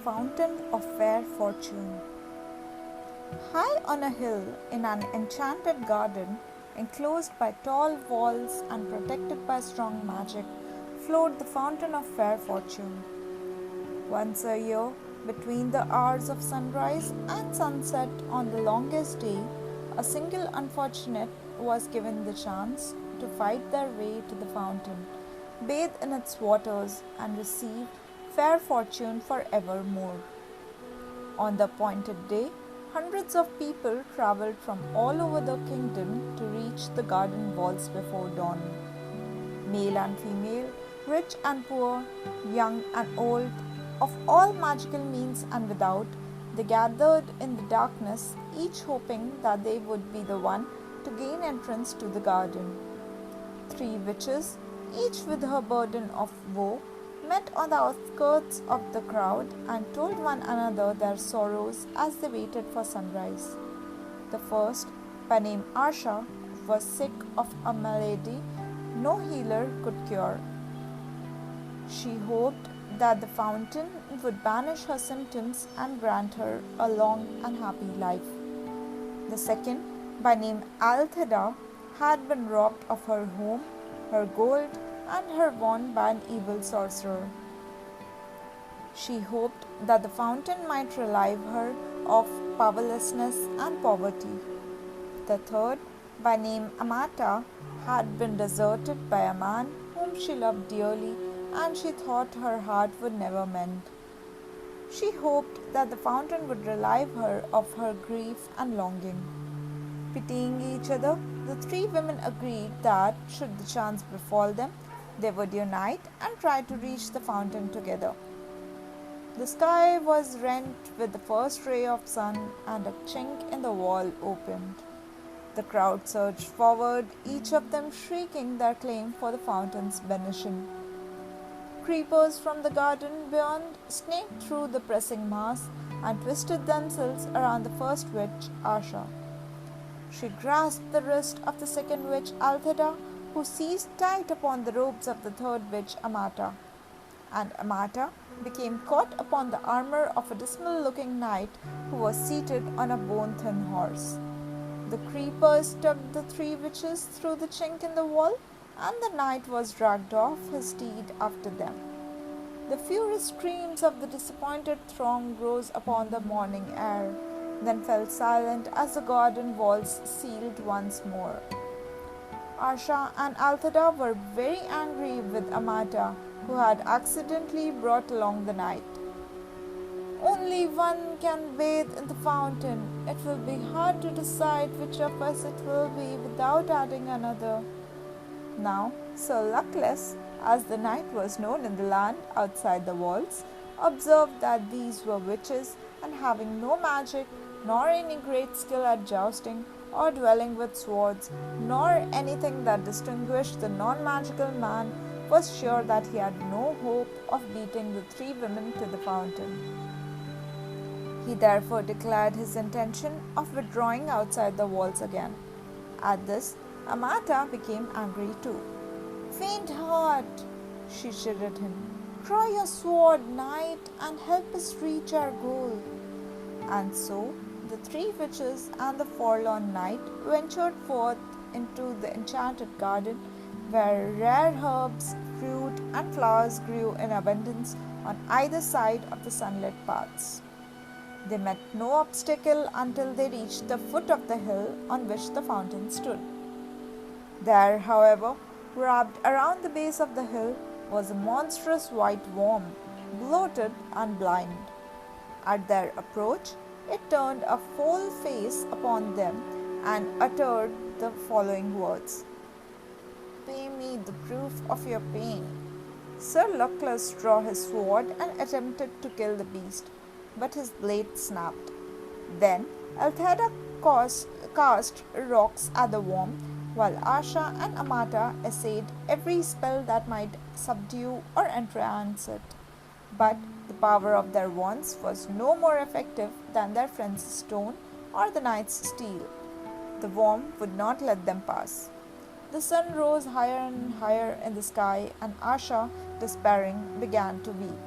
Fountain of Fair Fortune. High on a hill in an enchanted garden, enclosed by tall walls and protected by strong magic, flowed the Fountain of Fair Fortune. Once a year, between the hours of sunrise and sunset on the longest day, a single unfortunate was given the chance to fight their way to the fountain, bathe in its waters, and receive fair fortune for evermore. On the appointed day, hundreds of people travelled from all over the kingdom to reach the garden walls before dawn. Male and female, rich and poor, young and old, of all magical means and without, they gathered in the darkness, each hoping that they would be the one to gain entrance to the garden. Three witches, each with her burden of woe, met on the outskirts of the crowd and told one another their sorrows as they waited for sunrise. The first, by name Asha, was sick of a malady no healer could cure. She hoped that the fountain would banish her symptoms and grant her a long and happy life. The second, by name Altheda, had been robbed of her home, her gold, and her wand by an evil sorcerer. She hoped that the fountain might relieve her of powerlessness and poverty. The third, by name Amata, had been deserted by a man whom she loved dearly and she thought her heart would never mend. She hoped that the fountain would relieve her of her grief and longing. Pitying each other, the three women agreed that, should the chance befall them, they would unite and try to reach the fountain together. The sky was rent with the first ray of sun, and a chink in the wall opened. The crowd surged forward, each of them shrieking their claim for the fountain's banishing. Creepers from the garden beyond snaked through the pressing mass and twisted themselves around the first witch, Asha. She grasped the wrist of the second witch, Altheda, who seized tight upon the robes of the third witch, Amata. And Amata became caught upon the armor of a dismal-looking knight who was seated on a bone-thin horse. The creepers tugged the three witches through the chink in the wall, and the knight was dragged off his steed after them. The furious screams of the disappointed throng rose upon the morning air, then fell silent as the garden walls sealed once more. Asha and Altheda were very angry with Amata, who had accidentally brought along the knight. Only one can bathe in the fountain. It will be hard to decide which of us it will be without adding another. Now, Sir Luckless, as the knight was known in the land outside the walls, observed that these were witches, and having no magic, nor any great skill at jousting, or dwelling with swords, nor anything that distinguished the non-magical man, was sure that he had no hope of beating the three women to the fountain. He therefore declared his intention of withdrawing outside the walls again. At this, Amata became angry too. "Faint heart," she chided him, "draw your sword, knight, and help us reach our goal." And so, the three witches and the forlorn knight ventured forth into the enchanted garden, where rare herbs, fruit, and flowers grew in abundance on either side of the sunlit paths. They met no obstacle until they reached the foot of the hill on which the fountain stood. There, however, wrapped around the base of the hill, was a monstrous white worm, bloated and blind. At their approach, it turned a full face upon them and uttered the following words: "Pay me the proof of your pain." Sir Luckless drew his sword and attempted to kill the beast, but his blade snapped. Then Altheda cast rocks at the worm, while Asha and Amata essayed every spell that might subdue or entrance it. But the power of their wands was no more effective than their friend's stone or the knight's steel. The worm would not let them pass. The sun rose higher and higher in the sky, and Asha, despairing, began to weep.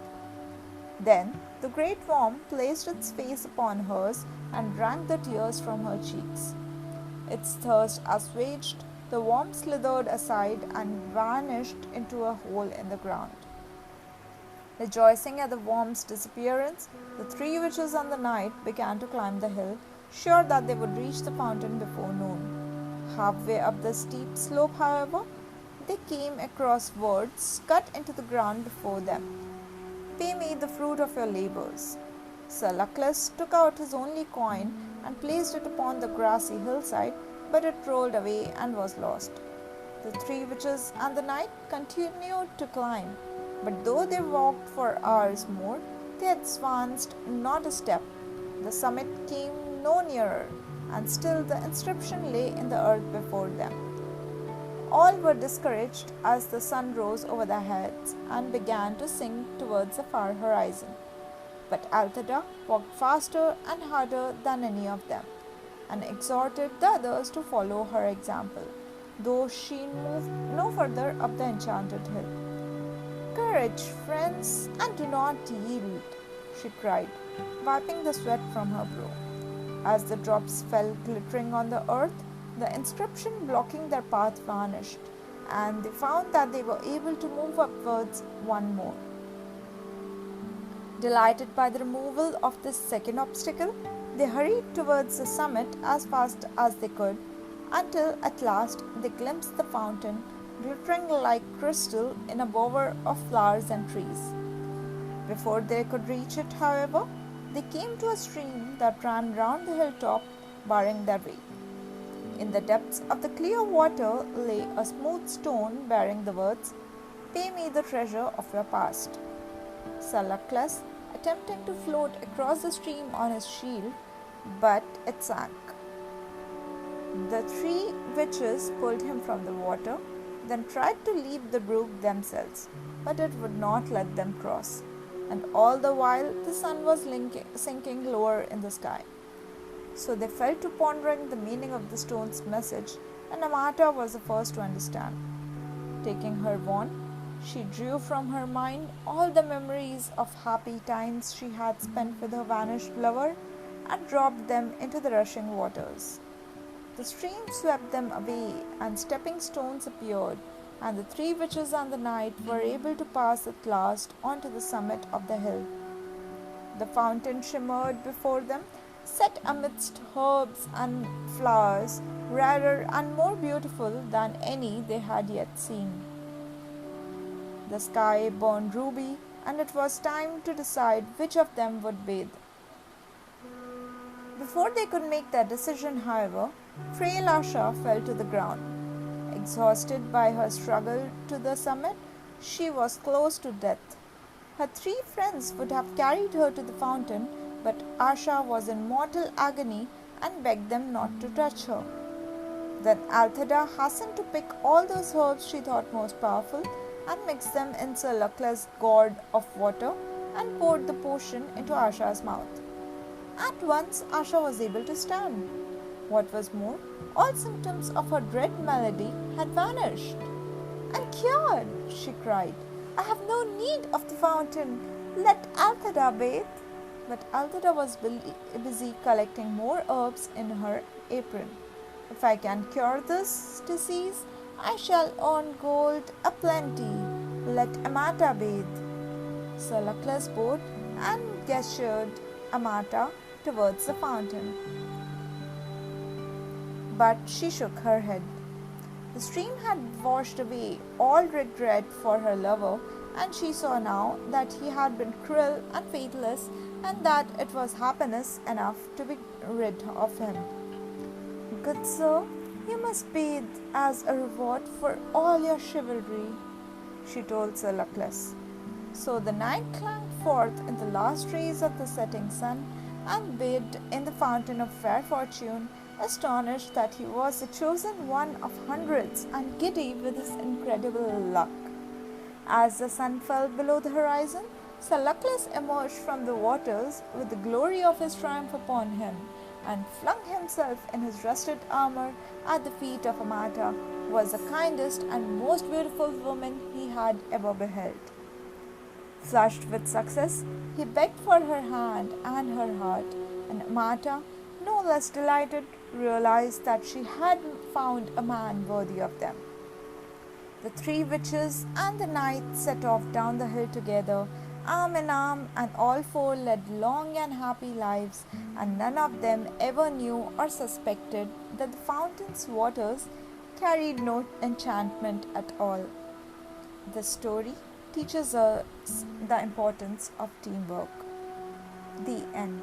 Then the great worm placed its face upon hers and drank the tears from her cheeks. Its thirst assuaged, the worm slithered aside and vanished into a hole in the ground. Rejoicing at the worm's disappearance, the three witches and the knight began to climb the hill, sure that they would reach the fountain before noon. Halfway up the steep slope, however, they came across words cut into the ground before them. Pay me the fruit of your labors. Sir Luckless took out his only coin and placed it upon the grassy hillside, but it rolled away and was lost. The three witches and the knight continued to climb, but though they walked for hours more, they advanced not a step. The summit came no nearer, and still the inscription lay in the earth before them. All were discouraged as the sun rose over their heads and began to sink towards the far horizon. But Althea walked faster and harder than any of them, and exhorted the others to follow her example, though she moved no further up the enchanted hill. "Courage, friends, and do not yield," she cried, wiping the sweat from her brow. As the drops fell glittering on the earth, the inscription blocking their path vanished, and they found that they were able to move upwards one more. Delighted by the removal of this second obstacle, they hurried towards the summit as fast as they could, until at last they glimpsed the fountain, glittering like crystal in a bower of flowers and trees. Before they could reach it, however, they came to a stream that ran round the hilltop, barring their way. In the depths of the clear water lay a smooth stone bearing the words, "Pay me the treasure of your past." Sir Luckless attempting to float across the stream on his shield, but it sank. The three witches pulled him from the water, then tried to leap the brook themselves, but it would not let them cross, and all the while the sun was sinking lower in the sky. So they fell to pondering the meaning of the stone's message, and Amata was the first to understand. Taking her wand, she drew from her mind all the memories of happy times she had spent with her vanished lover and dropped them into the rushing waters. The stream swept them away, and stepping stones appeared, and the three witches and the knight were able to pass at last on to the summit of the hill. The fountain shimmered before them, set amidst herbs and flowers, rarer and more beautiful than any they had yet seen. The sky burned ruby, and it was time to decide which of them would bathe. Before they could make their decision, however, frail Asha fell to the ground. Exhausted by her struggle to the summit, she was close to death. Her three friends would have carried her to the fountain, but Asha was in mortal agony and begged them not to touch her. Then Althea hastened to pick all those herbs she thought most powerful and mixed them in Sir Luckless' gourd of water and poured the potion into Asha's mouth. At once Asha was able to stand. What was more, all symptoms of her dread malady had vanished. "I'm cured," she cried. "I have no need of the fountain. Let Althea bathe." But Althea was busy collecting more herbs in her apron. "If I can cure this disease, I shall earn gold aplenty. Let Amata bathe." Sir Luckless bowed and gestured Amata towards the fountain. But she shook her head. The stream had washed away all regret for her lover, and she saw now that he had been cruel and faithless, and that it was happiness enough to be rid of him. "Good sir, you must bathe as a reward for all your chivalry," she told Sir Luckless. So the knight climbed forth in the last rays of the setting sun and bathed in the fountain of fair fortune, astonished that he was the chosen one of hundreds and giddy with his incredible luck. As the sun fell below the horizon, Sir Luckless emerged from the waters with the glory of his triumph upon him, and flung himself in his rusted armor at the feet of Amata, who was the kindest and most beautiful woman he had ever beheld. Flushed with success, he begged for her hand and her heart, and Amata, no less delighted, realized that she had found a man worthy of them. The three witches and the knight set off down the hill together, arm in arm, and all four led long and happy lives, and none of them ever knew or suspected that the fountain's waters carried no enchantment at all. The story teaches us the importance of teamwork. The end.